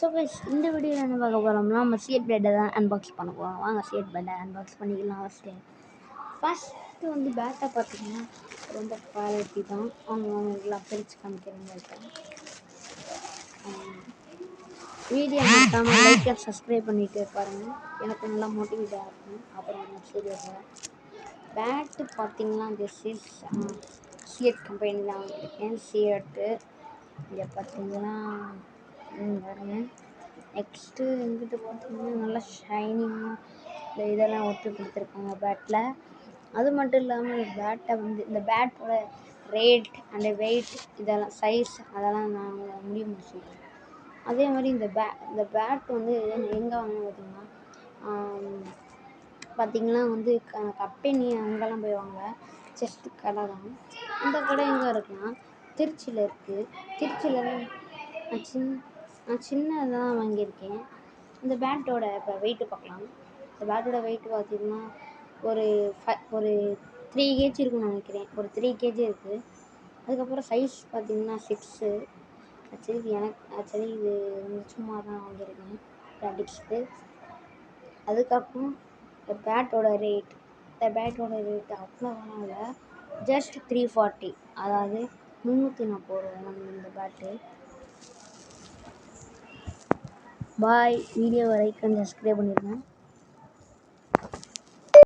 So guys இந்த வீடியோவில் என்ன பார்க்க போகிறோம்னா நம்ம சிஎட் பேட்டை தான் அன்பாக்ஸ் பண்ண போகிறோம். வாங்க சிஎட் பேட்டை அன்பாக்ஸ் பண்ணிக்கலாம். ஃபஸ்ட்டு வந்து பேட்டை பார்த்தீங்கன்னா ரொம்ப குவாலிட்டி தான். அவங்களுக்குலாம் பிரித்து காமிக்கிறேன். வீடியோ மறக்காமல் லைக் அண்ட் சப்ஸ்கிரைப் பண்ணிவிட்டு பாருங்கள், எனக்கு நல்லா மோட்டிவேட்டாக இருக்கும். அப்புறம் வீடியோவில் பேட்டு பார்த்தீங்கன்னா திஸ் இஸ் சிஎட் கம்பெனி தான் வாங்கியிருக்கேன். சிஎட்டு இதை பார்த்தீங்கன்னா பாருங்க. நெக்ஸ்ட்டு எங்கிட்ட பார்த்தீங்கன்னா நல்லா ஷைனிங்காக இந்த இதெல்லாம் ஒட்டி கொடுத்துருக்காங்க பேட்டில். அது மட்டும் இல்லாமல் பேட்டை வந்து இந்த பேட்டோட ரேட் அண்ட் வெயிட் இதெல்லாம் சைஸ் அதெல்லாம் நான் முடிவு சொல்கிறேன். அதே மாதிரி இந்த பேட் வந்து எங்கே வாங்கினேன் பார்த்தீங்கன்னா வந்து கம்பெனி அங்கெல்லாம் போய் வாங்க ஜஸ்ட் கடை தான். இந்த கடை எங்கே இருக்குன்னா திருச்சியில் இருக்குது. திருச்சியில் நான் சின்னதாக வாங்கியிருக்கேன். இந்த பேட்டோட இப்போ வெயிட்டு பார்க்கலாம். இந்த பேட்டோட வெயிட்டு பார்த்திங்கன்னா ஒரு 3 kg இருக்குன்னு நினைக்கிறேன். ஒரு 3 kg இருக்குது. அதுக்கப்புறம் சைஸ் பார்த்திங்கன்னா 6. ஆக்சுவலி இது சும்மா தான் வாங்கியிருக்கேன் ப்ராக்டிக்ஸ்க்கு. அதுக்கப்புறம் இந்த பேட்டோட ரேட் அவ்வளோலாம் இல்லை, ஜஸ்ட் 340, அதாவது 340 இந்த பேட்டு. பாய். வீடியோவை லைக் அண்ட் சப்ஸ்கிரைப் பண்ணிடுங்க.